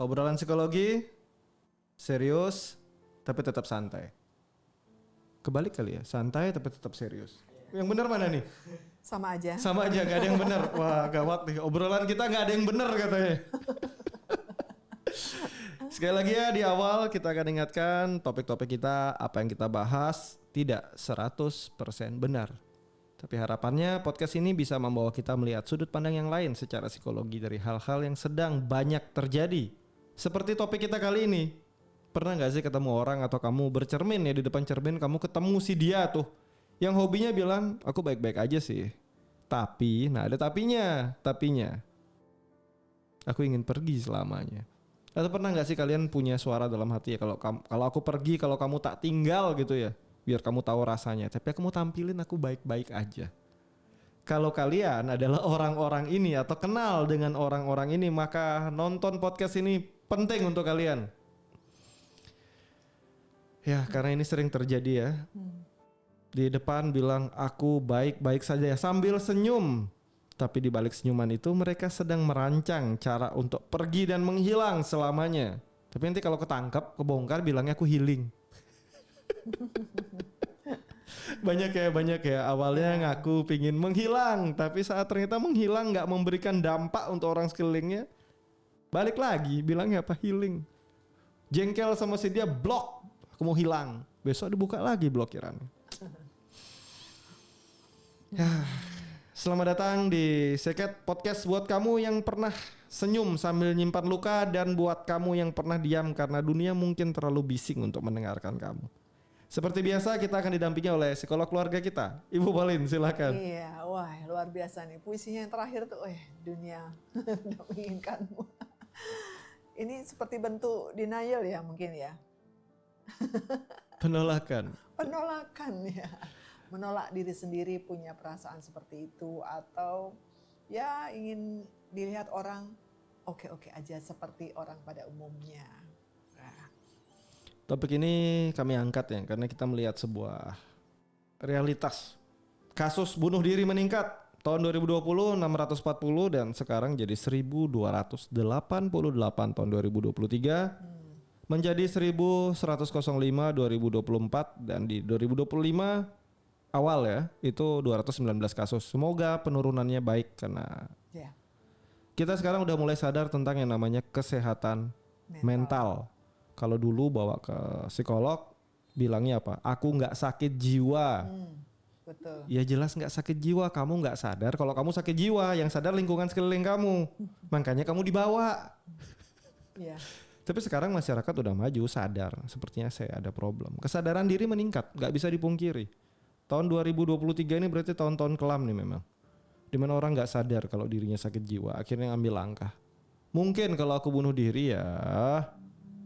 Obrolan psikologi serius tapi tetap santai. Kebalik kali ya, santai tapi tetap serius. Yang benar mana nih? Sama aja. Sama aja, gak ada yang benar. Wah gawat nih, obrolan kita gak ada yang benar katanya. Sekali lagi ya, di awal kita akan ingatkan topik-topik kita, apa yang kita bahas tidak 100% benar. Tapi harapannya podcast ini bisa membawa kita melihat sudut pandang yang lain secara psikologi dari hal-hal yang sedang banyak terjadi. Seperti topik kita kali ini. Pernah gak sih ketemu orang atau kamu bercermin ya di depan cermin, kamu ketemu si dia tuh yang hobinya bilang, aku baik-baik aja sih. Tapi, nah ada tapinya. Aku ingin pergi selamanya. Atau pernah gak sih kalian punya suara dalam hati ya, kalau aku pergi, kalau kamu tak tinggal gitu ya, biar kamu tahu rasanya. Tapi aku mau tampilin aku baik-baik aja. Kalau kalian adalah orang-orang ini atau kenal dengan orang-orang ini, maka nonton podcast ini penting untuk kalian. Ya, karena ini sering terjadi ya. Di depan bilang aku baik-baik saja sambil senyum. Tapi di balik senyuman itu mereka sedang merancang cara untuk pergi dan menghilang selamanya. Tapi nanti kalau ketangkep, kebongkar bilangnya aku healing. Banyak ya awalnya ngaku pingin menghilang, tapi saat ternyata menghilang gak memberikan dampak untuk orang sekelilingnya, balik lagi bilangnya apa healing. Jengkel sama si dia, blok, aku mau hilang. Besok dibuka lagi blokirannya. Ya, selamat datang di Seket Podcast buat kamu yang pernah senyum sambil nyimpan luka, dan buat kamu yang pernah diam karena dunia mungkin terlalu bising untuk mendengarkan kamu. Seperti biasa kita akan didampingi oleh psikolog keluarga kita, Ibu Pauline, silakan. Iya, wah luar biasa nih. Puisinya yang terakhir tuh, dunia tidak menginginkanmu. Ini seperti bentuk denial ya mungkin ya. Penolakan ya. Menolak diri sendiri punya perasaan seperti itu, atau ya ingin dilihat orang oke-oke aja seperti orang pada umumnya. Nah. Topik ini kami angkat ya karena kita melihat sebuah realitas. Kasus bunuh diri meningkat. Tahun 2020 640 dan sekarang jadi 1288 tahun 2023. Menjadi 1105 2024 dan di 2025 awal ya itu 219 kasus. Semoga penurunannya baik karena kita sekarang udah mulai sadar tentang yang namanya kesehatan mental. Kalau dulu bawa ke psikolog bilangnya apa? Aku nggak sakit jiwa. Betul. Ya jelas nggak sakit jiwa, kamu nggak sadar kalau kamu sakit jiwa, yang sadar lingkungan sekeliling kamu. Makanya kamu dibawa. Iya. Tapi sekarang masyarakat udah maju, sadar. Sepertinya saya ada problem. Kesadaran diri meningkat, nggak bisa dipungkiri. Tahun 2023 ini berarti tahun-tahun kelam nih memang. Dimana orang nggak sadar kalau dirinya sakit jiwa, akhirnya ngambil langkah. Mungkin kalau aku bunuh diri ya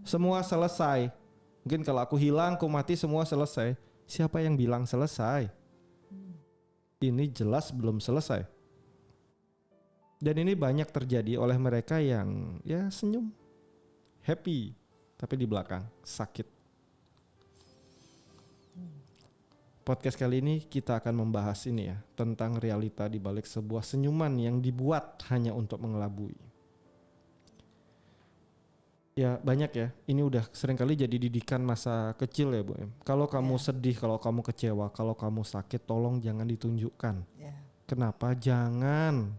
semua selesai. Mungkin kalau aku hilang, aku mati, semua selesai. Siapa yang bilang selesai? Ini jelas belum selesai. Dan ini banyak terjadi oleh mereka yang ya senyum, happy, tapi di belakang sakit. Podcast kali ini kita akan membahas ini ya, tentang realita di balik sebuah senyuman yang dibuat hanya untuk mengelabui. Ya banyak ya, ini udah seringkali jadi didikan masa kecil ya Bu. Kalau kamu sedih, kalau kamu kecewa, kalau kamu sakit, tolong jangan ditunjukkan. Kenapa? Jangan,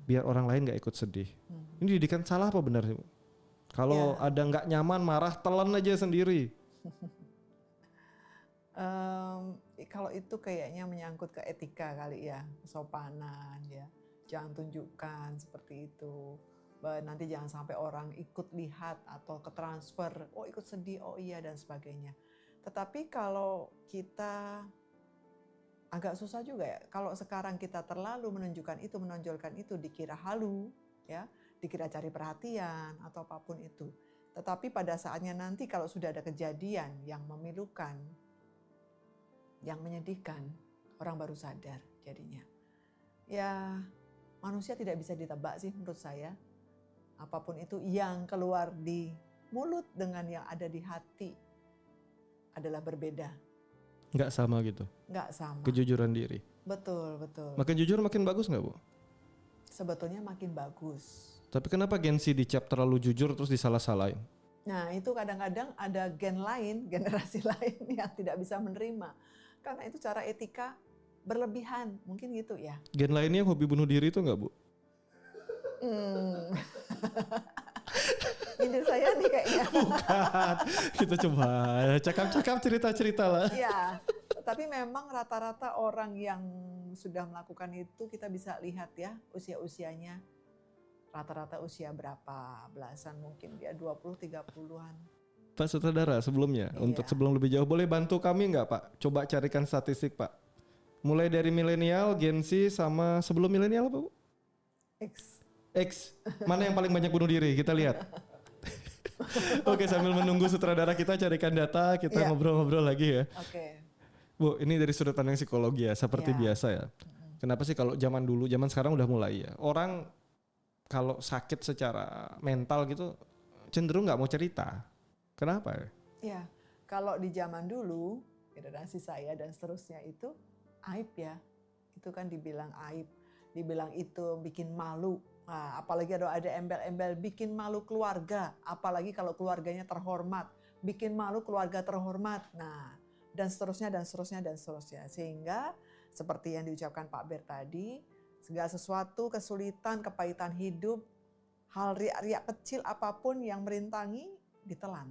biar orang lain gak ikut sedih. Ini didikan salah apa benar sih Bu? Kalau ada gak nyaman, marah, telan aja sendiri. Kalau itu kayaknya menyangkut ke etika kali ya, kesopanan ya. Jangan tunjukkan seperti itu. Nanti jangan sampai orang ikut lihat atau ketransfer, oh ikut sedih, oh iya dan sebagainya. Tetapi kalau kita agak susah juga ya, kalau sekarang kita terlalu menonjolkan itu dikira halu, ya, dikira cari perhatian atau apapun itu. Tetapi pada saatnya nanti kalau sudah ada kejadian yang memilukan, yang menyedihkan, orang baru sadar jadinya. Ya, manusia tidak bisa ditebak sih menurut saya. Apapun itu yang keluar di mulut dengan yang ada di hati adalah berbeda. Nggak sama gitu? Nggak sama. Kejujuran diri? Betul. Makin jujur makin bagus nggak Bu? Sebetulnya makin bagus. Tapi kenapa Gen Z dicap terlalu jujur terus disalah-salahin? Nah, itu kadang-kadang ada gen lain, generasi lain yang tidak bisa menerima. Karena itu cara etika berlebihan, mungkin gitu ya. Gen lainnya yang hobi bunuh diri itu nggak, Bu? Nyindir saya nih kayaknya. Bukan. Kita coba cakap-cakap cerita-cerita lah. Ya, tapi memang rata-rata orang yang sudah melakukan itu kita bisa lihat ya usia-usianya. Rata-rata usia berapa, belasan mungkin dia 20-30-an. Pak Sutradara sebelumnya, untuk sebelum lebih jauh boleh bantu kami nggak Pak? Coba carikan statistik Pak. Mulai dari milenial, Gen Z sama sebelum milenial apa Bu? X. Mana yang paling banyak bunuh diri? Kita lihat. Oke, sambil menunggu sutradara kita carikan data, kita ngobrol-ngobrol lagi ya. Oke. Bu, ini dari sudut pandang psikologi ya, seperti biasa ya. Kenapa sih kalau zaman dulu, zaman sekarang udah mulai ya. Orang kalau sakit secara mental gitu cenderung nggak mau cerita. Kenapa ya? Ya, kalau di zaman dulu, generasi saya dan seterusnya itu aib ya. Itu kan dibilang aib. Dibilang itu bikin malu. Nah, apalagi ada embel-embel bikin malu keluarga. Apalagi kalau keluarganya terhormat. Bikin malu keluarga terhormat. Nah, dan seterusnya, dan seterusnya, dan seterusnya. Sehingga seperti yang diucapkan Pak Ber tadi, segala sesuatu, kesulitan, kepahitan hidup, hal riak-riak kecil apapun yang merintangi, ditelan.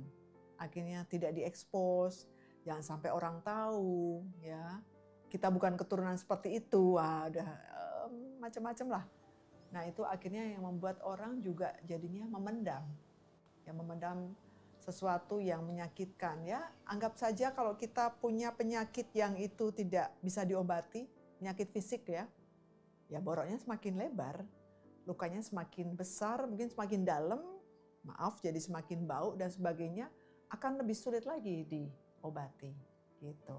Akhirnya tidak diekspos, jangan sampai orang tahu, ya. Kita bukan keturunan seperti itu, wah, udah macam-macam lah. Nah itu akhirnya yang membuat orang juga jadinya memendam, ya memendam sesuatu yang menyakitkan. Ya anggap saja kalau kita punya penyakit yang itu tidak bisa diobati, penyakit fisik ya. Ya boroknya semakin lebar, lukanya semakin besar, mungkin semakin dalam, maaf jadi semakin bau dan sebagainya, akan lebih sulit lagi diobati gitu.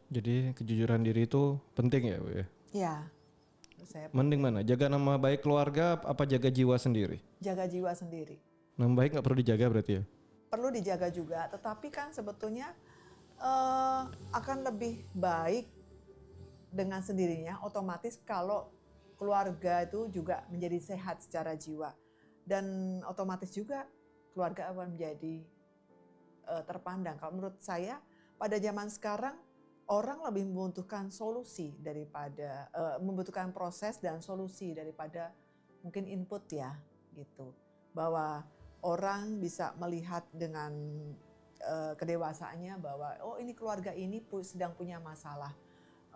Jadi kejujuran diri itu penting ya Bu ya? Ya. Mending mana? Jaga nama baik keluarga apa jaga jiwa sendiri? Jaga jiwa sendiri. Nama baik nggak perlu dijaga berarti ya? Perlu dijaga juga, tetapi kan sebetulnya akan lebih baik dengan sendirinya otomatis kalau keluarga itu juga menjadi sehat secara jiwa dan otomatis juga keluarga akan menjadi terpandang. Kalau menurut saya pada zaman sekarang orang lebih membutuhkan solusi daripada membutuhkan proses dan solusi daripada mungkin input ya gitu. Bahwa orang bisa melihat dengan kedewasaannya bahwa oh ini keluarga ini sedang punya masalah.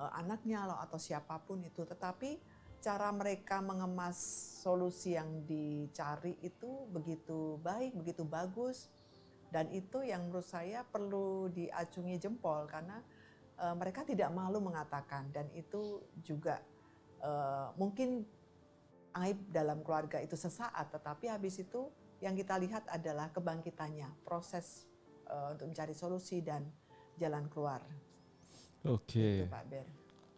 Anaknya loh atau siapapun itu, tetapi cara mereka mengemas solusi yang dicari itu begitu baik, begitu bagus, dan itu yang menurut saya perlu diacungi jempol karena mereka tidak malu mengatakan, dan itu juga mungkin aib dalam keluarga itu sesaat, tetapi habis itu yang kita lihat adalah kebangkitannya, proses untuk mencari solusi dan jalan keluar. Oke. Gitu, Pak Ber.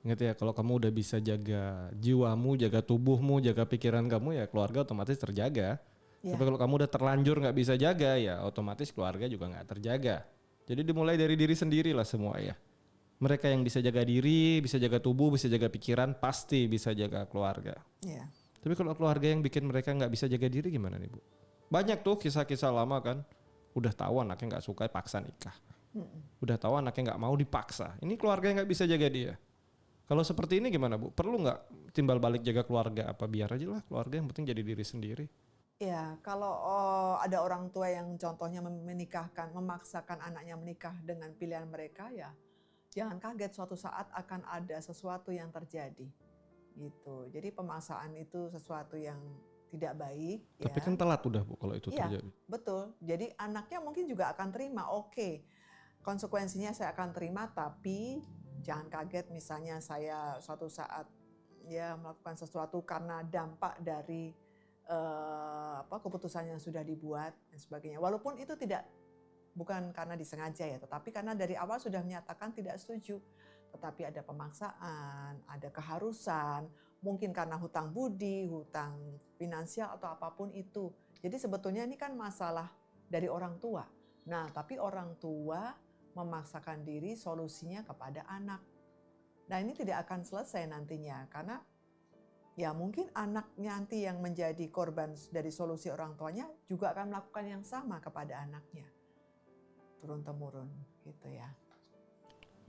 Ingat ya, kalau kamu udah bisa jaga jiwamu, jaga tubuhmu, jaga pikiran kamu, ya keluarga otomatis terjaga. Ya. Tapi kalau kamu udah terlanjur nggak bisa jaga, ya otomatis keluarga juga nggak terjaga. Jadi dimulai dari diri sendiri lah semua ya. Mereka yang bisa jaga diri, bisa jaga tubuh, bisa jaga pikiran, pasti bisa jaga keluarga. Ya. Tapi kalau keluarga yang bikin mereka nggak bisa jaga diri gimana nih Bu? Banyak tuh kisah-kisah lama kan. Udah tahu anaknya nggak suka, paksa nikah. Udah tahu anaknya nggak mau, dipaksa. Ini keluarga yang nggak bisa jaga dia. Kalau seperti ini gimana Bu? Perlu nggak timbal balik jaga keluarga? Apa biar aja lah keluarga, yang penting jadi diri sendiri? Ya, kalau ada orang tua yang contohnya memaksakan anaknya menikah dengan pilihan mereka, ya jangan kaget suatu saat akan ada sesuatu yang terjadi. Gitu. Jadi pemaksaan itu sesuatu yang tidak baik. Tapi kan telat udah Bu kalau itu terjadi. Betul. Jadi anaknya mungkin juga akan terima, oke, konsekuensinya saya akan terima, tapi jangan kaget misalnya saya suatu saat ya melakukan sesuatu karena dampak dari keputusan yang sudah dibuat dan sebagainya. Walaupun itu bukan karena disengaja ya, tetapi karena dari awal sudah menyatakan tidak setuju. Tetapi ada pemaksaan, ada keharusan, mungkin karena hutang budi, hutang finansial atau apapun itu. Jadi sebetulnya ini kan masalah dari orang tua. Nah, tapi orang tua memaksakan diri solusinya kepada anak. Nah, ini tidak akan selesai nantinya karena ya mungkin anaknya nanti yang menjadi korban dari solusi orang tuanya juga akan melakukan yang sama kepada anaknya. Turun-temurun gitu ya.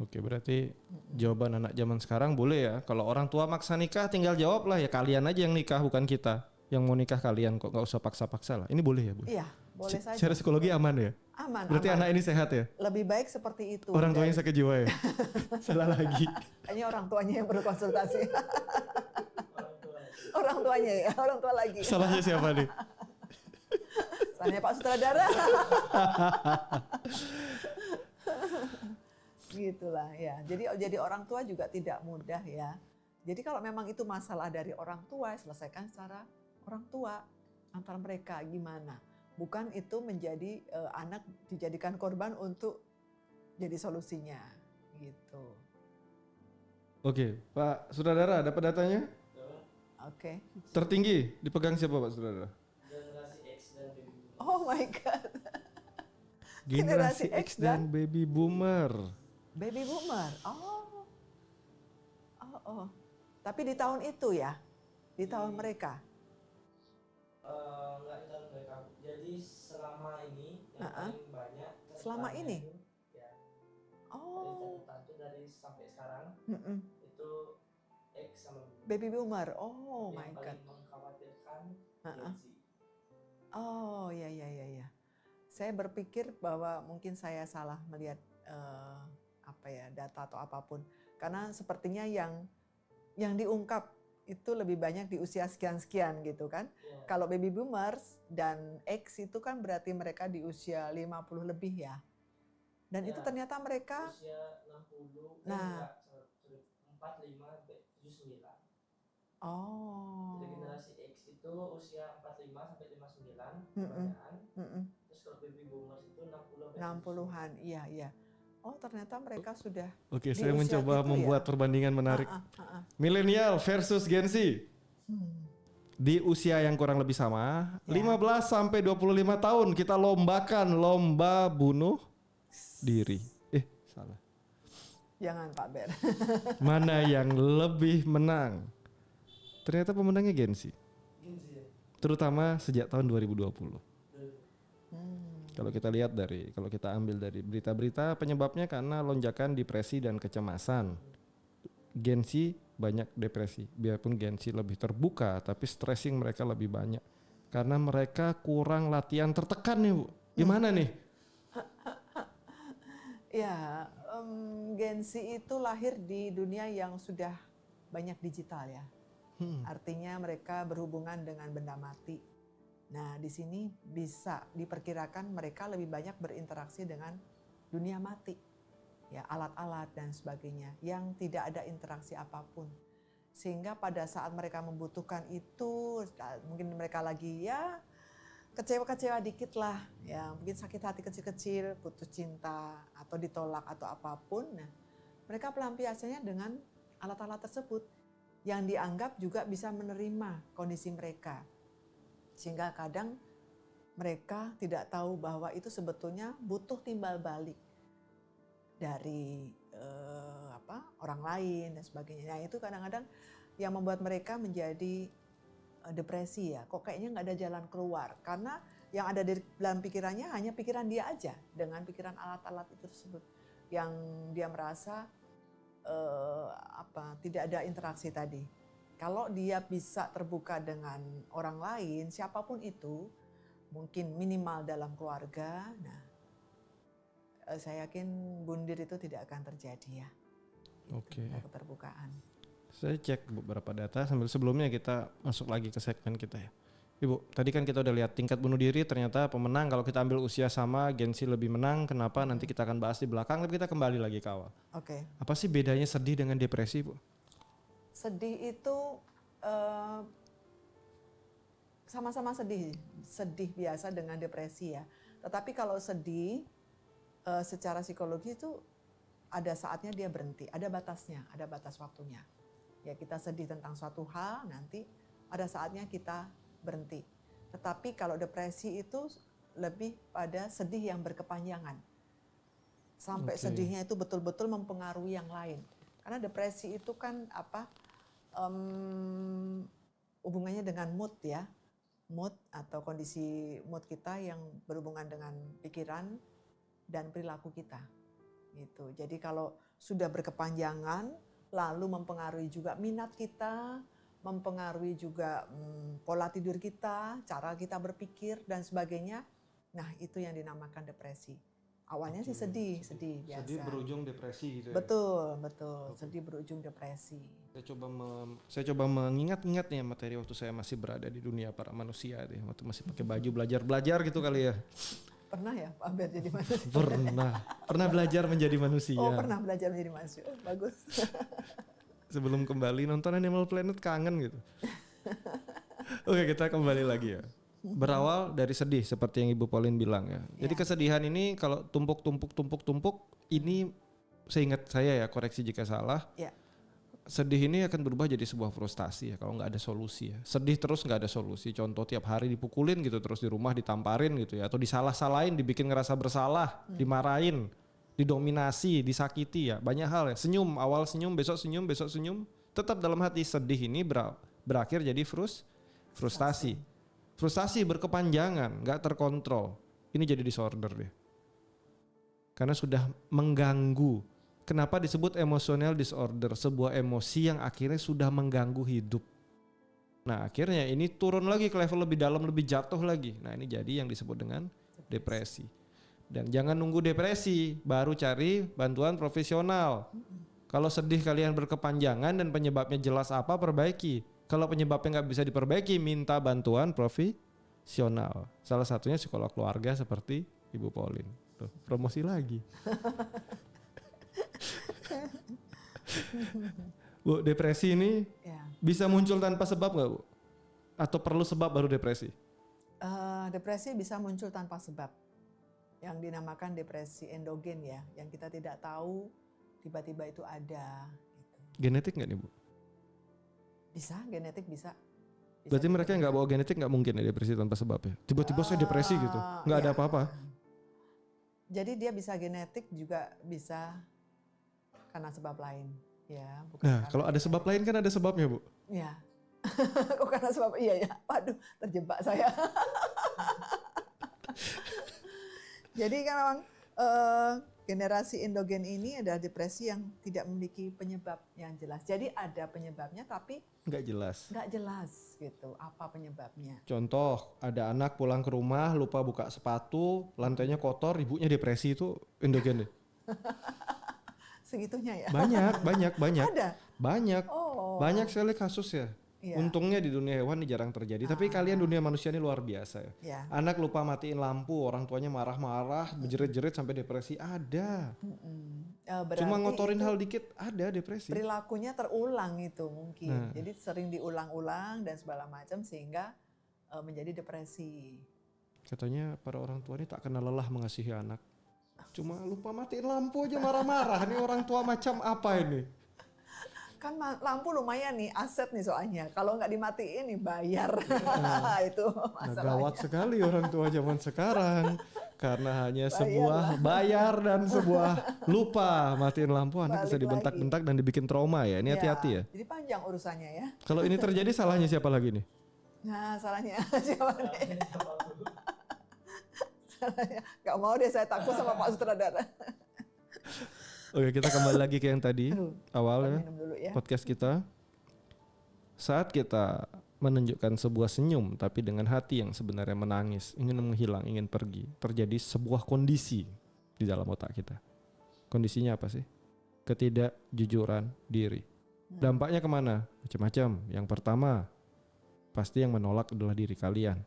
Oke, berarti jawaban anak zaman sekarang boleh ya. Kalau orang tua maksa nikah tinggal jawab lah ya, kalian aja yang nikah bukan kita. Yang mau nikah kalian kok, nggak usah paksa-paksa lah. Ini boleh ya, Bu? Iya, boleh saja. Secara psikologi aman ya? Aman, Berarti aman. anak ini sehat ya? Lebih baik seperti itu. Orang tuanya sakit jiwa ya? Salah lagi. Hanya orang tuanya yang perlu konsultasi. Orang tuanya ya, orang tua lagi. Salahnya siapa nih? Salahnya Pak Sutradara. Gitulah ya. Jadi orang tua juga tidak mudah ya. Jadi kalau memang itu masalah dari orang tua, selesaikan secara orang tua antara mereka gimana. Bukan itu menjadi anak dijadikan korban untuk jadi solusinya gitu. Oke, Pak Sutradara, dapat datanya? Oke. Tertinggi dipegang siapa Pak Sutradara? Generasi X dan baby boomer. Oh my God. Generasi X dan baby boomer. Baby boomer. Oh. Tapi di tahun itu ya? Di tahun mereka? Enggak di tahun mereka. Jadi selama ini yang paling banyak. Selama ini? Itu, ya. Oh. Catatan itu dari sampai sekarang itu X sama Baby boomer. Oh yang my God. paling mengkhawatirkan Gen Z. Oh ya. Saya berpikir bahwa mungkin saya salah melihat data atau apapun. Karena sepertinya yang diungkap itu lebih banyak di usia sekian-sekian gitu kan. Ya. Kalau baby boomers dan X itu kan berarti mereka di usia 50 lebih ya. Dan Ya, itu ternyata mereka usia 60, 45 sampai 79. Oh. Jadi generasi X itu usia 45 sampai 59 kebanyakan. Terus kalau baby boomers itu 60 sampai 60-an, iya. Oh ternyata mereka sudah Oke, di saya usia mencoba itu membuat ya. perbandingan menarik. Milenial versus Gen Z. Di usia yang kurang lebih sama, Ya. 15 sampai 25 tahun kita lombakan lomba bunuh diri. Salah. Jangan Pak Ber. Mana yang lebih menang? Ternyata pemenangnya Gen Z. Gen Z ya. Terutama sejak tahun 2020. Kalau kita ambil dari berita-berita, penyebabnya karena lonjakan depresi dan kecemasan. Gen Z banyak depresi, biarpun Gen Z lebih terbuka, tapi stressing mereka lebih banyak. Karena mereka kurang latihan, tertekan nih Bu. Gimana nih? Ya, Gen Z itu lahir di dunia yang sudah banyak digital ya. Artinya mereka berhubungan dengan benda mati. Nah, di sini bisa diperkirakan mereka lebih banyak berinteraksi dengan dunia mati. Ya, alat-alat dan sebagainya yang tidak ada interaksi apapun. Sehingga pada saat mereka membutuhkan itu, mungkin mereka lagi ya kecewa-kecewa dikit lah, ya mungkin sakit hati kecil-kecil, putus cinta atau ditolak atau apapun. Nah, mereka pelampiasannya dengan alat-alat tersebut yang dianggap juga bisa menerima kondisi mereka. Sehingga kadang mereka tidak tahu bahwa itu sebetulnya butuh timbal balik dari orang lain dan sebagainya. Nah, itu kadang-kadang yang membuat mereka menjadi depresi ya. Kok kayaknya nggak ada jalan keluar? Karena yang ada di dalam pikirannya hanya pikiran dia aja dengan pikiran alat-alat itu tersebut. Yang dia merasa tidak ada interaksi tadi. Kalau dia bisa terbuka dengan orang lain, siapapun itu, mungkin minimal dalam keluarga, nah saya yakin bundir itu tidak akan terjadi ya. Oke. Keterbukaan. Saya cek beberapa data sambil sebelumnya kita masuk lagi ke segmen kita ya. Ibu, tadi kan kita udah lihat tingkat bunuh diri, ternyata pemenang kalau kita ambil usia sama, Gen Z lebih menang. Kenapa? Nanti kita akan bahas di belakang, tapi kita kembali lagi ke awal. Oke. Apa sih bedanya sedih dengan depresi, Bu? Sedih itu sama-sama sedih biasa dengan depresi ya. Tetapi kalau sedih secara psikologi itu ada saatnya dia berhenti, ada batasnya, ada batas waktunya. Ya kita sedih tentang suatu hal, nanti ada saatnya kita berhenti. Tetapi kalau depresi itu lebih pada sedih yang berkepanjangan. Sampai sedihnya itu betul-betul mempengaruhi yang lain. Karena depresi itu kan Hubungannya dengan mood ya, mood atau kondisi mood kita yang berhubungan dengan pikiran dan perilaku kita. Gitu. Jadi kalau sudah berkepanjangan, lalu mempengaruhi juga minat kita, mempengaruhi juga pola tidur kita, cara kita berpikir dan sebagainya. Nah, itu yang dinamakan depresi. Awalnya sih sedih biasa. Sedih berujung depresi gitu ya. Betul. Sedih berujung depresi. Saya coba mengingat-ingat nih materi waktu saya masih berada di dunia para manusia deh, waktu masih pakai baju belajar gitu kali ya. Pernah ya Pak Albert jadi manusia? Pernah belajar menjadi manusia. Oh, pernah belajar menjadi manusia. Oh, bagus. Sebelum kembali nonton Animal Planet kangen gitu. Oke, kita kembali lagi ya. Berawal dari sedih seperti yang Ibu Pauline bilang ya. Jadi kesedihan ini kalau tumpuk, ini seingat saya ya, koreksi jika salah. Ya. Sedih ini akan berubah jadi sebuah frustasi ya kalau nggak ada solusi ya. Sedih terus nggak ada solusi. Contoh tiap hari dipukulin gitu terus di rumah ditamparin gitu ya, atau disalah-salahin, dibikin ngerasa bersalah, dimarahin, didominasi, disakiti ya. Banyak hal ya. Senyum, awal senyum, besok senyum, tetap dalam hati. Sedih ini berakhir jadi frustasi. Frustasi berkepanjangan, nggak terkontrol. Ini jadi disorder deh. Karena sudah mengganggu. Kenapa disebut emotional disorder? Sebuah emosi yang akhirnya sudah mengganggu hidup. Nah akhirnya ini turun lagi ke level lebih dalam, lebih jatuh lagi. Nah ini jadi yang disebut dengan depresi. Dan jangan nunggu depresi, baru cari bantuan profesional. Kalau sedih kalian berkepanjangan dan penyebabnya jelas apa, perbaiki. Kalau penyebabnya nggak bisa diperbaiki, minta bantuan profesional. Salah satunya psikolog keluarga seperti Ibu Pauline. Tuh, promosi lagi. Bu, depresi ini bisa muncul tanpa sebab nggak Bu? Atau perlu sebab baru depresi? Depresi bisa muncul tanpa sebab. Yang dinamakan depresi endogen ya, yang kita tidak tahu tiba-tiba itu ada. Gitu. Genetik nggak nih Bu? Bisa, genetik bisa. Berarti mereka nggak bawa genetik, nggak mungkin ya depresi tanpa sebab ya? Tiba-tiba saya depresi gitu, nggak ada apa-apa. Jadi dia bisa genetik juga bisa karena sebab lain, ya. Bukan Nah, kalau ada sebab lain kan ada sebabnya Bu. Ya, kok karena sebab iya ya. Waduh, terjebak saya. Jadi kan memang generasi endogen ini adalah depresi yang tidak memiliki penyebab yang jelas. Jadi ada penyebabnya tapi nggak jelas gitu. Apa penyebabnya? Contoh, ada anak pulang ke rumah lupa buka sepatu, lantainya kotor, ibunya depresi, itu endogen deh. Segitunya ya? Banyak. Ada? Banyak. Oh. Banyak sekali kasus ya. Iya. Untungnya di dunia hewan ini jarang terjadi. Tapi kalian dunia manusia ini luar biasa ya. Ya. Anak lupa matiin lampu, orang tuanya marah-marah, berjerit-jerit sampai depresi, ada. Cuma ngotorin hal dikit, ada depresi. Perilakunya terulang itu mungkin. Jadi sering diulang-ulang dan segala macam sehingga menjadi depresi. Katanya para orang tua ini tak kenal lelah mengasihi anak. Cuma lupa matiin lampu aja marah-marah. Ini orang tua macam apa ini? Kan lampu lumayan nih, aset nih soalnya. Kalau nggak dimatiin nih bayar. Itu masalahnya. Gawat sekali orang tua zaman sekarang. Karena hanya sebuah bayar dan sebuah lupa matiin lampu, anak bisa dibentak-bentak dan dibikin trauma ya. Ini hati-hati ya. Jadi panjang urusannya ya. Kalau ini terjadi salahnya siapa lagi nih? Nah salahnya siapa nih? Salahnya. Gak mau deh, saya takut sama Pak Sutradara. Oke, kita kembali lagi ke yang tadi awal ya, podcast kita. Saat kita menunjukkan sebuah senyum tapi dengan hati yang sebenarnya menangis, ingin menghilang, ingin pergi, terjadi sebuah kondisi di dalam otak kita. Kondisinya apa sih? Ketidakjujuran diri. Dampaknya kemana? Macam-macam. Yang pertama, pasti yang menolak adalah diri kalian.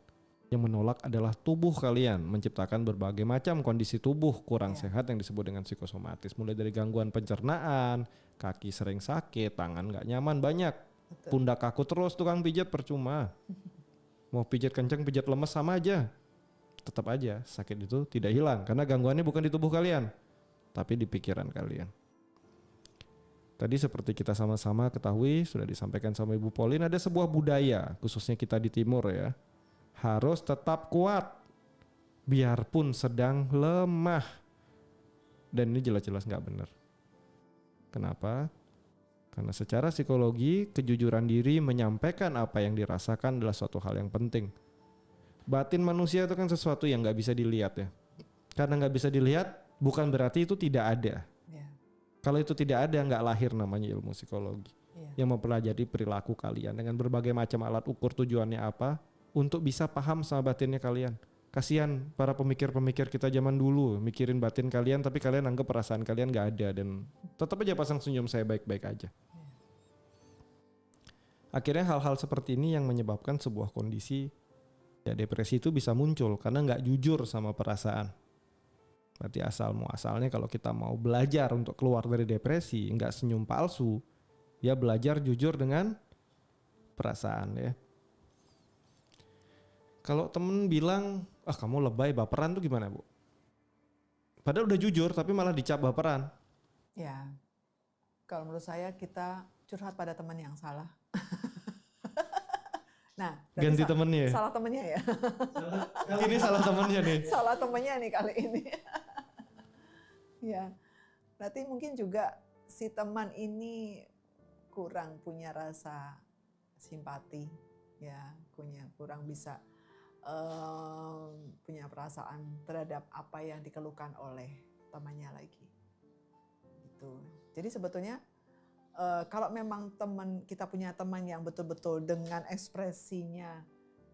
Yang menolak adalah tubuh kalian, menciptakan berbagai macam kondisi tubuh kurang sehat yang disebut dengan psikosomatis. Mulai dari gangguan pencernaan, kaki sering sakit, tangan gak nyaman banyak, pundak kaku terus, tukang pijat percuma. Mau pijat kencang, pijat lemes sama aja. Tetap aja sakit itu tidak hilang karena gangguannya bukan di tubuh kalian, tapi di pikiran kalian. Tadi seperti kita sama-sama ketahui, sudah disampaikan sama Ibu Pauline, ada sebuah budaya, khususnya kita di timur ya, harus tetap kuat biarpun sedang lemah. Dan ini jelas-jelas gak benar. Kenapa? Karena secara psikologi, kejujuran diri menyampaikan apa yang dirasakan adalah suatu hal yang penting. Batin manusia itu kan sesuatu yang nggak bisa dilihat ya. Karena nggak bisa dilihat, bukan berarti itu tidak ada. Ya. Kalau itu tidak ada, nggak lahir namanya ilmu psikologi. Yang mempelajari perilaku kalian dengan berbagai macam alat ukur tujuannya apa, untuk bisa paham sama batinnya kalian. Kasihan para pemikir-pemikir kita zaman dulu mikirin batin kalian, tapi kalian anggap perasaan kalian nggak ada dan tetap aja pasang senyum saya baik-baik aja. Akhirnya hal-hal seperti ini yang menyebabkan sebuah kondisi ya depresi itu bisa muncul karena nggak jujur sama perasaan. Berarti asal muasalnya kalau kita mau belajar untuk keluar dari depresi, nggak senyum palsu, ya belajar jujur dengan perasaan ya. Kalau temen bilang, kamu lebay baperan tuh gimana Bu? Padahal udah jujur tapi malah dicap baperan. Ya, kalau menurut saya kita curhat pada teman yang salah. Nah, ganti temennya ya? Salah temennya ya. Ini salah temennya nih. Salah temennya nih kali ini. Ya, berarti mungkin juga si teman ini kurang punya rasa simpati, ya, kurang bisa punya perasaan terhadap apa yang dikeluhkan oleh temannya lagi. Gitu. Jadi sebetulnya kalau memang kita punya teman yang betul-betul dengan ekspresinya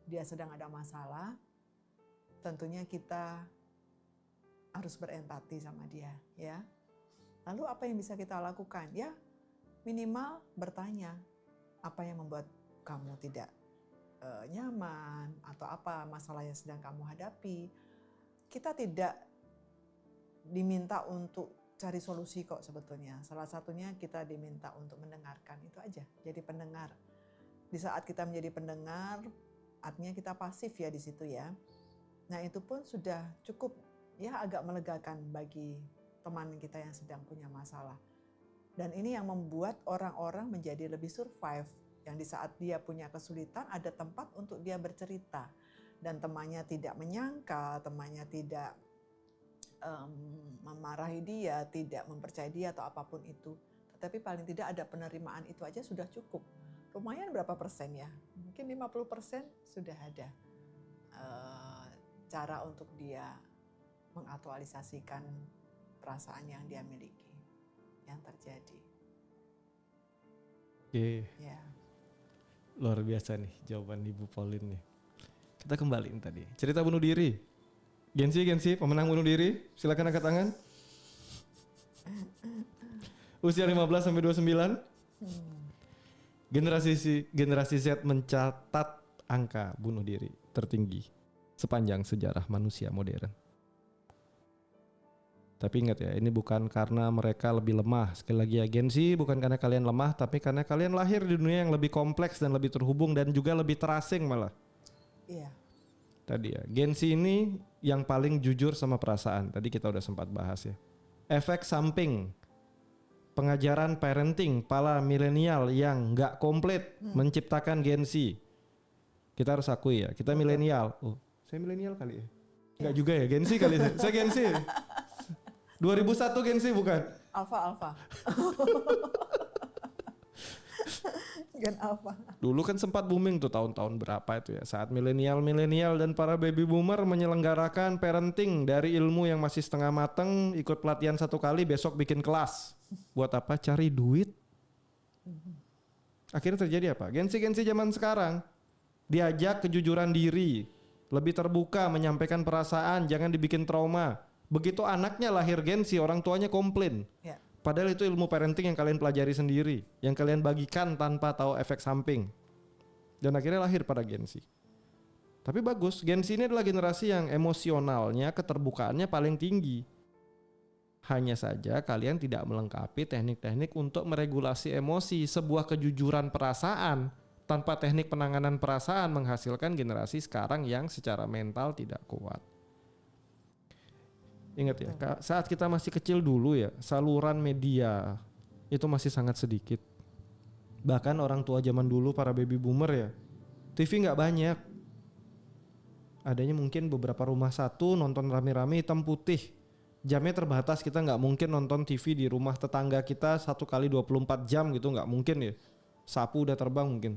dia sedang ada masalah, tentunya kita harus berempati sama dia, ya. Lalu apa yang bisa kita lakukan? Ya, minimal bertanya apa yang membuat kamu tidak nyaman atau apa masalah yang sedang kamu hadapi. Kita tidak diminta untuk cari solusi kok sebetulnya. Salah satunya kita diminta untuk mendengarkan, itu aja. Jadi pendengar. Di saat kita menjadi pendengar, artinya kita pasif ya di situ ya. Nah itu pun sudah cukup ya agak melegakan bagi teman kita yang sedang punya masalah. Dan ini yang membuat orang-orang menjadi lebih survive. Yang di saat dia punya kesulitan ada tempat untuk dia bercerita. Dan temannya tidak menyangka, temannya tidak memarahi dia, tidak mempercayai dia atau apapun itu. Tetapi paling tidak ada penerimaan itu aja sudah cukup. Lumayan berapa persen ya? Mungkin 50% sudah ada cara untuk dia mengaktualisasikan perasaan yang dia miliki, yang terjadi. Oke. Ya. Luar biasa nih jawaban Ibu Pauline nih. Kita kembaliin tadi. Cerita bunuh diri. Gensi, pemenang bunuh diri. Silakan angkat tangan. Usia 15 sampai 29. Generasi Z mencatat angka bunuh diri tertinggi sepanjang sejarah manusia modern. Tapi ingat ya, ini bukan karena mereka lebih lemah. Sekali lagi ya, Gensi bukan karena kalian lemah, tapi karena kalian lahir di dunia yang lebih kompleks dan lebih terhubung dan juga lebih terasing malah. Iya. Tadi ya, Gensi ini yang paling jujur sama perasaan. Tadi kita udah sempat bahas ya. Efek samping pengajaran parenting para milenial yang nggak komplit menciptakan Gensi. Kita harus akui ya, kita milenial. Oh, saya milenial kali ya? Nggak juga ya, Gensi kali saya. Saya Gensi. 2001 Gensi bukan? Alfa. Gen Alfa. Dulu kan sempat booming tuh tahun-tahun berapa itu ya. Saat milenial dan para baby boomer menyelenggarakan parenting dari ilmu yang masih setengah mateng, ikut pelatihan 1 kali, besok bikin kelas. Buat apa? Cari duit. Akhirnya terjadi apa? Gensi zaman sekarang diajak kejujuran diri, lebih terbuka menyampaikan perasaan, jangan dibikin trauma. Begitu anaknya lahir Gensi, orang tuanya komplain. Ya. Padahal itu ilmu parenting yang kalian pelajari sendiri, yang kalian bagikan tanpa tahu efek samping. Dan akhirnya lahir pada Gensi. Tapi bagus, Gensi ini adalah generasi yang emosionalnya, keterbukaannya paling tinggi. Hanya saja kalian tidak melengkapi teknik-teknik untuk meregulasi emosi. Sebuah kejujuran perasaan tanpa teknik penanganan perasaan menghasilkan generasi sekarang yang secara mental tidak kuat. Ingat ya, saat kita masih kecil dulu ya, saluran media itu masih sangat sedikit. Bahkan orang tua zaman dulu, para baby boomer ya, TV nggak banyak. Adanya mungkin beberapa rumah satu nonton rame-rame hitam putih. Jamnya terbatas, kita nggak mungkin nonton TV di rumah tetangga kita 1 kali 24 jam gitu, nggak mungkin ya. Sapu udah terbang mungkin.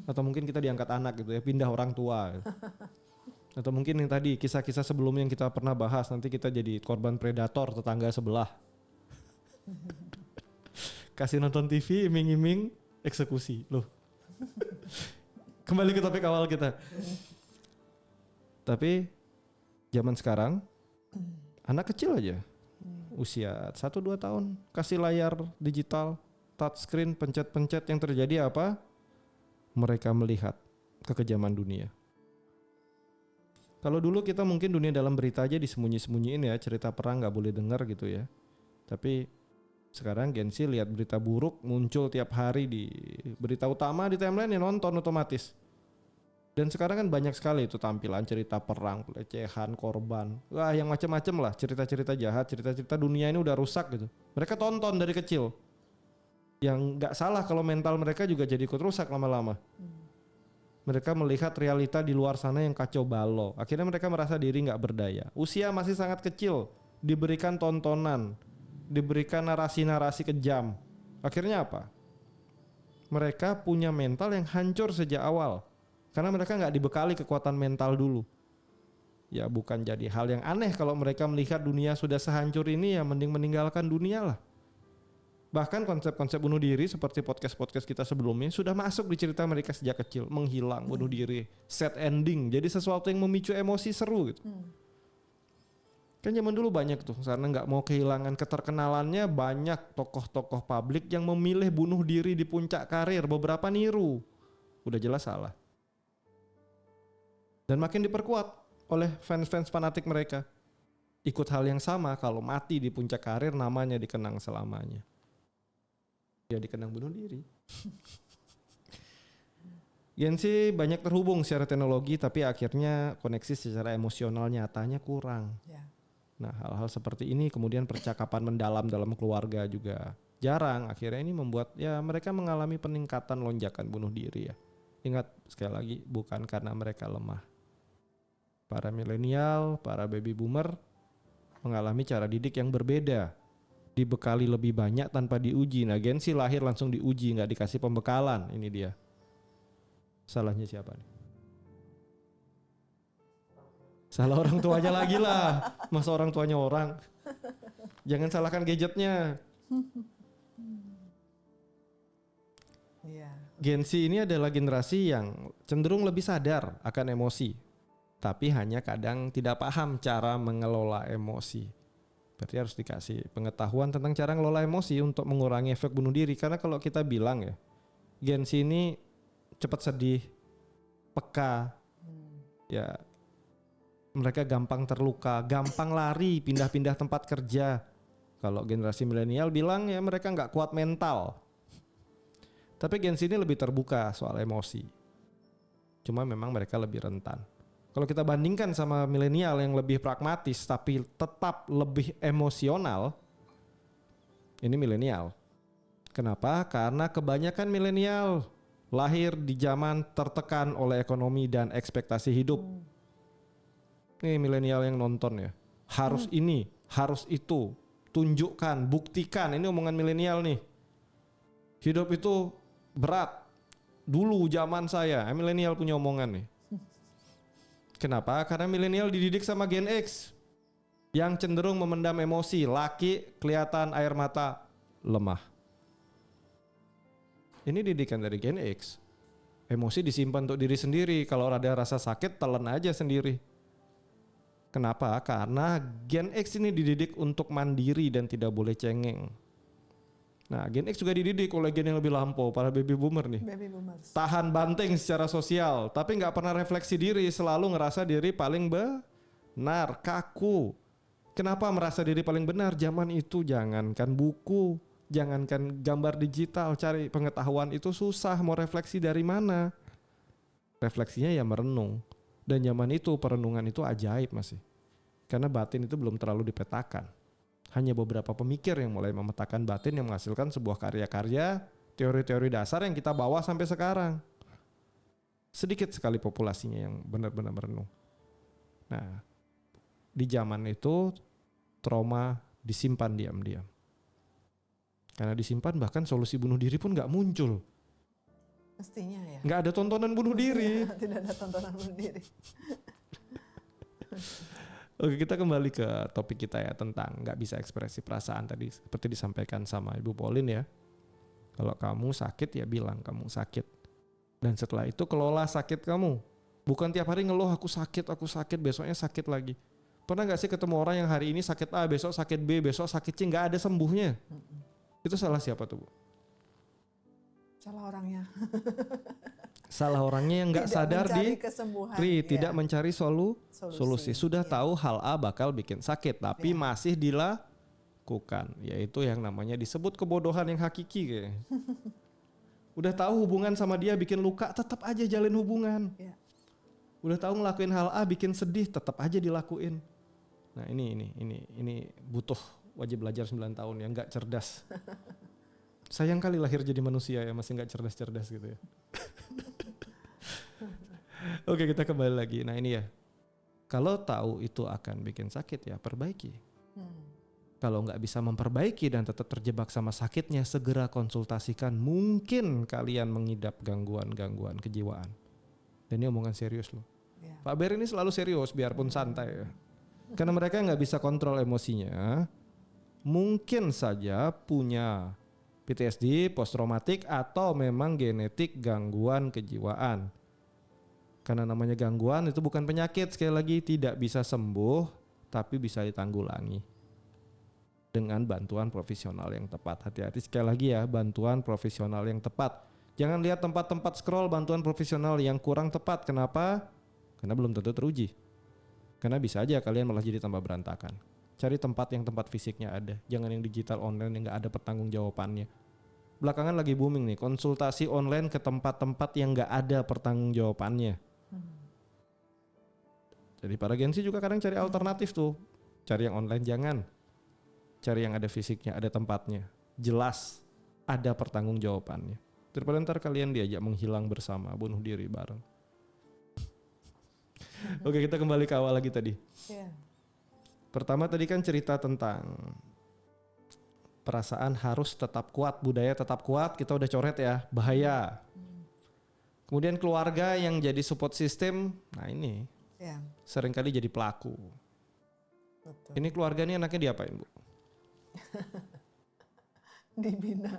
Atau mungkin kita diangkat anak gitu ya, pindah orang tua. Atau mungkin yang tadi kisah-kisah sebelumnya yang kita pernah bahas, nanti kita jadi korban predator tetangga sebelah. Kasih nonton TV, iming-iming, eksekusi. Loh. Kembali ke topik awal kita. Tapi zaman sekarang anak kecil aja usia 1-2 tahun kasih layar digital, touchscreen, pencet-pencet, yang terjadi apa? Mereka melihat kekejaman dunia. Kalau dulu kita mungkin dunia dalam berita aja disembunyi-sembunyiin ya, cerita perang gak boleh dengar gitu ya. Tapi sekarang Gen Z lihat berita buruk muncul tiap hari di berita utama, di timeline ya nonton otomatis. Dan sekarang kan banyak sekali itu tampilan cerita perang, pelecehan, korban. Wah, yang macam-macam lah, cerita-cerita jahat, cerita-cerita dunia ini udah rusak gitu. Mereka tonton dari kecil. Yang gak salah kalau mental mereka juga jadi ikut rusak lama-lama. Mereka melihat realita di luar sana yang kacau balau. Akhirnya mereka merasa diri gak berdaya. Usia masih sangat kecil, diberikan tontonan, diberikan narasi-narasi kejam. Akhirnya apa? Mereka punya mental yang hancur sejak awal. Karena mereka gak dibekali kekuatan mental dulu. Ya bukan jadi hal yang aneh kalau mereka melihat dunia sudah sehancur ini, ya mending meninggalkan dunia lah. Bahkan konsep-konsep bunuh diri seperti podcast-podcast kita sebelumnya sudah masuk di cerita mereka sejak kecil. Menghilang, bunuh diri, sad ending. Jadi sesuatu yang memicu emosi seru gitu. Kan zaman dulu banyak tuh, karena gak mau kehilangan keterkenalannya, banyak tokoh-tokoh publik yang memilih bunuh diri di puncak karir. Beberapa niru. Udah jelas salah. Dan makin diperkuat oleh fans-fans fanatik mereka. Ikut hal yang sama, kalau mati di puncak karir namanya dikenang selamanya. Ya dikenang bunuh diri. Gen Z banyak terhubung secara teknologi, tapi akhirnya koneksi secara emosional nyatanya kurang. Ya. Nah, hal-hal seperti ini kemudian percakapan mendalam dalam keluarga juga jarang. Akhirnya ini membuat ya mereka mengalami peningkatan lonjakan bunuh diri ya. Ingat sekali lagi, bukan karena mereka lemah. Para milenial, para baby boomer mengalami cara didik yang berbeda. Dibekali lebih banyak tanpa diuji. Nah, Gen Z lahir langsung diuji, nggak dikasih pembekalan. Ini dia. Salahnya siapa nih? Salah orang tuanya lagi lah. Masa orang tuanya orang? Jangan salahkan gadgetnya. Gen Z ini adalah generasi yang cenderung lebih sadar akan emosi, tapi hanya kadang tidak paham cara mengelola emosi. Berarti harus dikasih pengetahuan tentang cara mengelola emosi untuk mengurangi efek bunuh diri. Karena kalau kita bilang ya, Gen Z ini cepat sedih, peka, ya mereka gampang terluka, gampang lari, pindah-pindah tempat kerja. Kalau generasi milenial bilang ya mereka nggak kuat mental. Tapi Gen Z ini lebih terbuka soal emosi. Cuma memang mereka lebih rentan. Kalau kita bandingkan sama milenial yang lebih pragmatis tapi tetap lebih emosional, ini milenial. Kenapa? Karena kebanyakan milenial lahir di zaman tertekan oleh ekonomi dan ekspektasi hidup. Nih milenial yang nonton ya. Harus ini, harus itu. Tunjukkan, buktikan. Ini omongan milenial nih. Hidup itu berat. Dulu zaman saya, milenial punya omongan nih. Kenapa? Karena milenial dididik sama Gen X yang cenderung memendam emosi. Laki kelihatan air mata, lemah. Ini didikan dari Gen X. Emosi disimpan untuk diri sendiri. Kalau ada rasa sakit, telan aja sendiri. Kenapa? Karena Gen X ini dididik untuk mandiri dan tidak boleh cengeng. Nah, Gen X juga dididik oleh gen yang lebih lampau, para baby boomer nih. Baby boomers. Tahan banting secara sosial, tapi nggak pernah refleksi diri, selalu ngerasa diri paling benar, kaku. Kenapa merasa diri paling benar? Zaman itu jangankan buku, jangankan gambar digital, cari pengetahuan itu susah. Mau refleksi dari mana? Refleksinya ya merenung. Dan zaman itu perenungan itu ajaib masih. Karena batin itu belum terlalu dipetakan. Hanya beberapa pemikir yang mulai memetakan batin yang menghasilkan sebuah karya-karya, teori-teori dasar yang kita bawa sampai sekarang. Sedikit sekali populasinya yang benar-benar merenung. Nah, di zaman itu trauma disimpan diam-diam. Karena disimpan bahkan solusi bunuh diri pun nggak muncul. Mestinya ya. Nggak ada tontonan bunuh diri. Tidak ada tontonan bunuh diri. Oke, kita kembali ke topik kita ya tentang nggak bisa ekspresi perasaan tadi seperti disampaikan sama Ibu Pauline ya. Kalau kamu sakit ya bilang kamu sakit. Dan setelah itu kelola sakit kamu. Bukan tiap hari ngeluh aku sakit, besoknya sakit lagi. Pernah nggak sih ketemu orang yang hari ini sakit A, besok sakit B, besok sakit C, nggak ada sembuhnya? Itu salah siapa tuh, Bu? Salah orangnya. Salah orangnya yang nggak sadar tidak mencari solusi. Sudah tahu hal A bakal bikin sakit, tapi masih dilakukan. Yaitu yang namanya disebut kebodohan yang hakiki kayaknya. Udah tahu hubungan sama dia bikin luka, tetap aja jalin hubungan. Udah tahu ngelakuin hal A bikin sedih, tetap aja dilakuin. Nah ini butuh wajib belajar 9 tahun yang nggak cerdas. Sayang kali lahir jadi manusia ya masih nggak cerdas-cerdas gitu ya. Oke, kita kembali lagi. Nah ini ya, kalau tahu itu akan bikin sakit ya perbaiki. Kalau nggak bisa memperbaiki dan tetap terjebak sama sakitnya, segera konsultasikan. Mungkin kalian mengidap gangguan kejiwaan. Dan ini omongan serius loh. Pak Ber ini selalu serius biarpun santai ya. Karena mereka nggak bisa kontrol emosinya. Mungkin saja punya PTSD, post traumatik, atau memang genetik gangguan kejiwaan. Karena namanya gangguan itu bukan penyakit, sekali lagi tidak bisa sembuh, tapi bisa ditanggulangi dengan bantuan profesional yang tepat. Hati-hati sekali lagi ya, bantuan profesional yang tepat. Jangan lihat tempat-tempat scroll bantuan profesional yang kurang tepat. Kenapa? Karena belum tentu teruji. Karena bisa aja kalian malah jadi tambah berantakan. Cari tempat yang tempat fisiknya ada. Jangan yang digital online yang gak ada pertanggungjawabannya. Belakangan lagi booming nih, konsultasi online ke tempat-tempat yang gak ada pertanggungjawabannya. Jadi para Gen Z juga kadang cari alternatif tuh. Cari yang online jangan. Cari yang ada fisiknya, ada tempatnya. Jelas ada pertanggungjawabannya. Daripada ntar kalian diajak menghilang bersama, bunuh diri bareng. Oke, kita kembali ke awal lagi tadi. Pertama tadi kan cerita tentang perasaan harus tetap kuat, budaya tetap kuat, kita udah coret ya, bahaya. Kemudian keluarga yang jadi support system, nah ini seringkali jadi pelaku. Betul. Ini keluarga ini anaknya diapain, Bu? Dibina.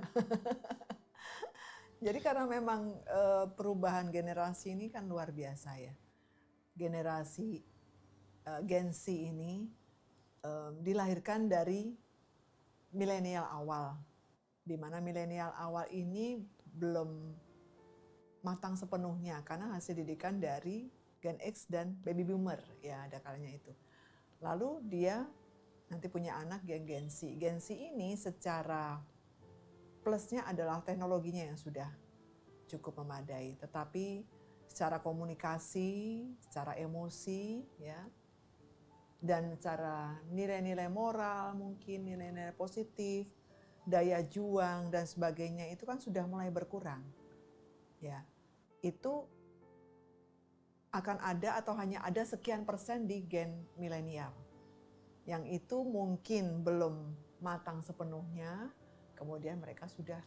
Jadi karena memang perubahan generasi ini kan luar biasa ya. Generasi Gen Z ini dilahirkan dari milenial awal, di mana milenial awal ini belum matang sepenuhnya karena hasil didikan dari Gen X dan Baby Boomer ya ada kalanya itu. Lalu dia nanti punya anak yang Gen Z. Gen Z ini secara plusnya adalah teknologinya yang sudah cukup memadai, tetapi secara komunikasi, secara emosi ya, dan secara nilai-nilai moral mungkin, nilai-nilai positif, daya juang dan sebagainya itu kan sudah mulai berkurang. Ya, itu akan ada atau hanya ada sekian persen di gen milenial. Yang itu mungkin belum matang sepenuhnya, kemudian mereka sudah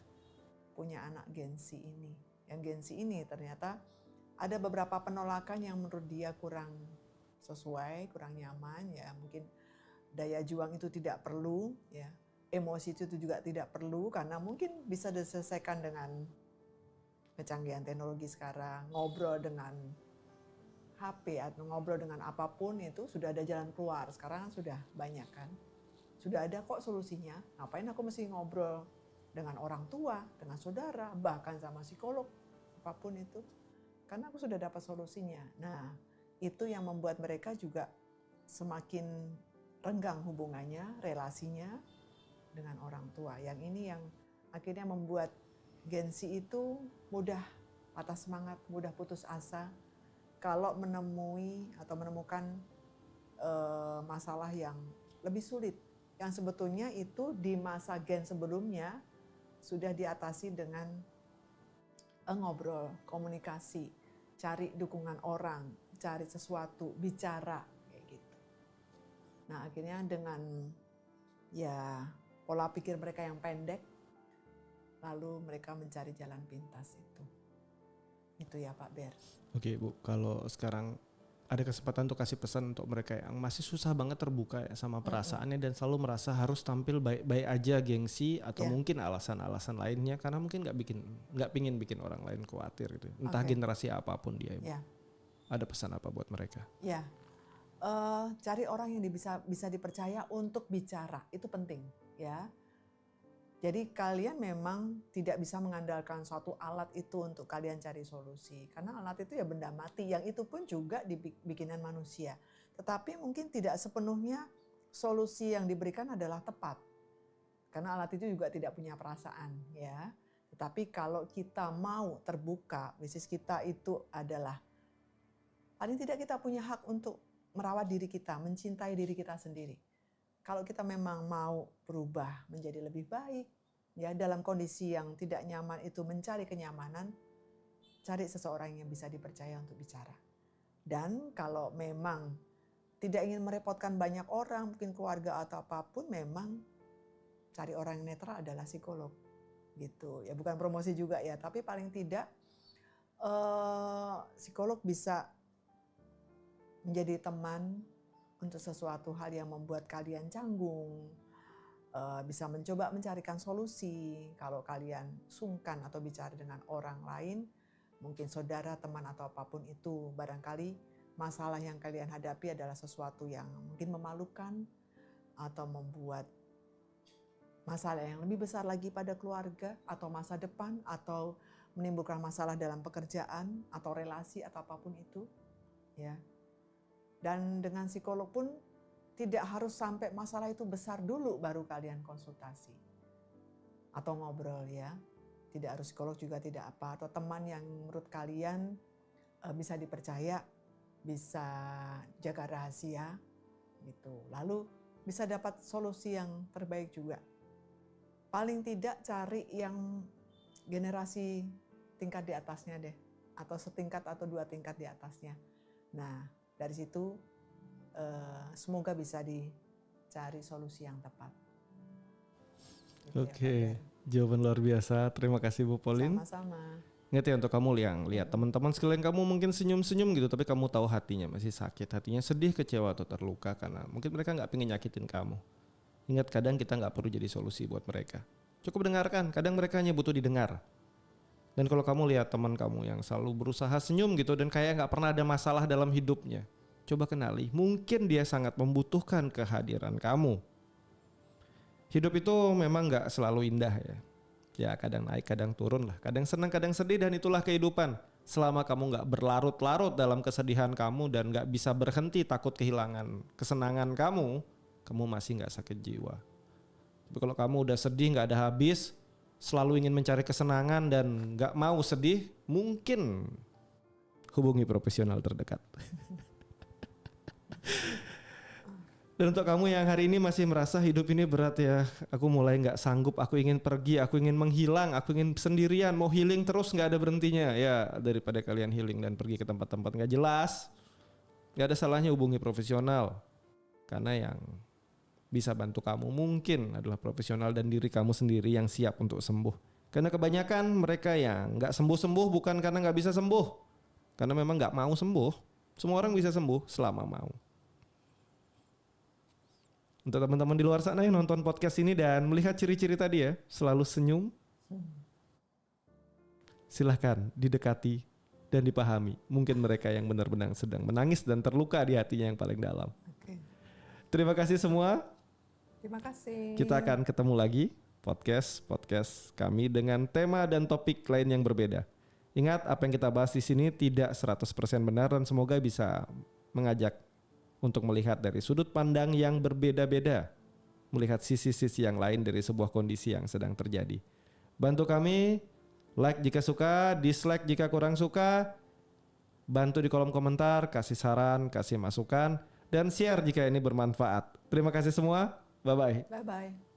punya anak Gen Z ini. Yang Gen Z ini ternyata ada beberapa penolakan yang menurut dia kurang sesuai, kurang nyaman ya, mungkin daya juang itu tidak perlu ya, emosi itu juga tidak perlu karena mungkin bisa diselesaikan dengan kecanggihan teknologi sekarang, ngobrol dengan HP atau ngobrol dengan apapun itu sudah ada jalan keluar. Sekarang sudah banyak kan, sudah ada kok solusinya. Ngapain aku mesti ngobrol dengan orang tua, dengan saudara, bahkan sama psikolog, apapun itu, karena aku sudah dapat solusinya. Nah, itu yang membuat mereka juga semakin renggang hubungannya, relasinya dengan orang tua. Yang ini yang akhirnya membuat Gen Z itu mudah patah semangat, mudah putus asa kalau menemui atau menemukan masalah yang lebih sulit. Yang sebetulnya itu di masa Gen sebelumnya sudah diatasi dengan ngobrol, komunikasi, cari dukungan orang, cari sesuatu, bicara kayak gitu. Nah, akhirnya dengan ya pola pikir mereka yang pendek, lalu mereka mencari jalan pintas itu. Itu ya Pak Ber. Oke Bu, kalau sekarang ada kesempatan untuk kasih pesan untuk mereka yang masih susah banget terbuka ya sama perasaannya dan selalu merasa harus tampil baik-baik aja, gengsi atau mungkin alasan-alasan lainnya karena mungkin nggak pingin bikin orang lain khawatir gitu. Entah generasi apapun dia. Ada pesan apa buat mereka? Ya, cari orang yang bisa dipercaya untuk bicara, itu penting ya. Jadi kalian memang tidak bisa mengandalkan suatu alat itu untuk kalian cari solusi. Karena alat itu ya benda mati, yang itu pun juga bikinan manusia. Tetapi mungkin tidak sepenuhnya solusi yang diberikan adalah tepat. Karena alat itu juga tidak punya perasaan ya. Tetapi kalau kita mau terbuka, bisnis kita itu adalah paling tidak kita punya hak untuk merawat diri kita, mencintai diri kita sendiri. Kalau kita memang mau berubah menjadi lebih baik, ya dalam kondisi yang tidak nyaman itu mencari kenyamanan, cari seseorang yang bisa dipercaya untuk bicara. Dan kalau memang tidak ingin merepotkan banyak orang, mungkin keluarga atau apapun, memang cari orang yang netral adalah psikolog. Gitu. Ya bukan promosi juga ya, tapi paling tidak psikolog bisa menjadi teman untuk sesuatu hal yang membuat kalian canggung, bisa mencoba mencarikan solusi. Kalau kalian sungkan atau bicara dengan orang lain, mungkin saudara, teman atau apapun itu, barangkali masalah yang kalian hadapi adalah sesuatu yang mungkin memalukan atau membuat masalah yang lebih besar lagi pada keluarga atau masa depan atau menimbulkan masalah dalam pekerjaan atau relasi atau apapun itu, ya. Dan dengan psikolog pun tidak harus sampai masalah itu besar dulu baru kalian konsultasi atau ngobrol ya. Tidak harus psikolog juga tidak apa, atau teman yang menurut kalian bisa dipercaya, bisa jaga rahasia gitu. Lalu bisa dapat solusi yang terbaik juga. Paling tidak cari yang generasi tingkat di atasnya deh, atau setingkat atau 2 tingkat di atasnya. Nah, dari situ semoga bisa dicari solusi yang tepat. Gitu. Oke, jawaban luar biasa. Terima kasih Bu Pauline. Sama-sama. Ingat ya untuk kamu yang lihat teman-teman sekalian kamu mungkin senyum-senyum gitu, tapi kamu tahu hatinya masih sakit, hatinya sedih, kecewa atau terluka karena mungkin mereka nggak pengen nyakitin kamu. Ingat kadang kita nggak perlu jadi solusi buat mereka. Cukup dengarkan, kadang mereka hanya butuh didengar. Dan kalau kamu lihat teman kamu yang selalu berusaha senyum gitu dan kayak nggak pernah ada masalah dalam hidupnya, coba kenali, mungkin dia sangat membutuhkan kehadiran kamu. Hidup itu memang nggak selalu indah ya. Ya kadang naik, kadang turun lah. Kadang senang, kadang sedih, dan itulah kehidupan. Selama kamu nggak berlarut-larut dalam kesedihan kamu dan nggak bisa berhenti takut kehilangan kesenangan kamu masih nggak sakit jiwa. Tapi kalau kamu udah sedih nggak ada habis, selalu ingin mencari kesenangan dan nggak mau sedih, mungkin hubungi profesional terdekat. Dan untuk kamu yang hari ini masih merasa hidup ini berat ya, aku mulai nggak sanggup, aku ingin pergi, aku ingin menghilang, aku ingin sendirian, mau healing terus nggak ada berhentinya. Ya daripada kalian healing dan pergi ke tempat-tempat nggak jelas, nggak ada salahnya hubungi profesional. Karena yang bisa bantu kamu mungkin adalah profesional dan diri kamu sendiri yang siap untuk sembuh. Karena kebanyakan mereka yang nggak sembuh-sembuh bukan karena nggak bisa sembuh, karena memang nggak mau sembuh. Semua orang bisa sembuh selama mau. Untuk teman-teman di luar sana yang nonton podcast ini dan melihat ciri-ciri tadi ya, selalu senyum, silahkan didekati dan dipahami. Mungkin mereka yang benar-benar sedang menangis dan terluka di hatinya yang paling dalam. Oke. Terima kasih semua. Terima kasih. Kita akan ketemu lagi podcast kami dengan tema dan topik lain yang berbeda. Ingat, apa yang kita bahas di sini tidak 100% benar dan semoga bisa mengajak untuk melihat dari sudut pandang yang berbeda-beda, melihat sisi-sisi yang lain dari sebuah kondisi yang sedang terjadi. Bantu kami, like jika suka, dislike jika kurang suka, bantu di kolom komentar, kasih saran, kasih masukan, dan share jika ini bermanfaat. Terima kasih semua, bye-bye. Bye-bye.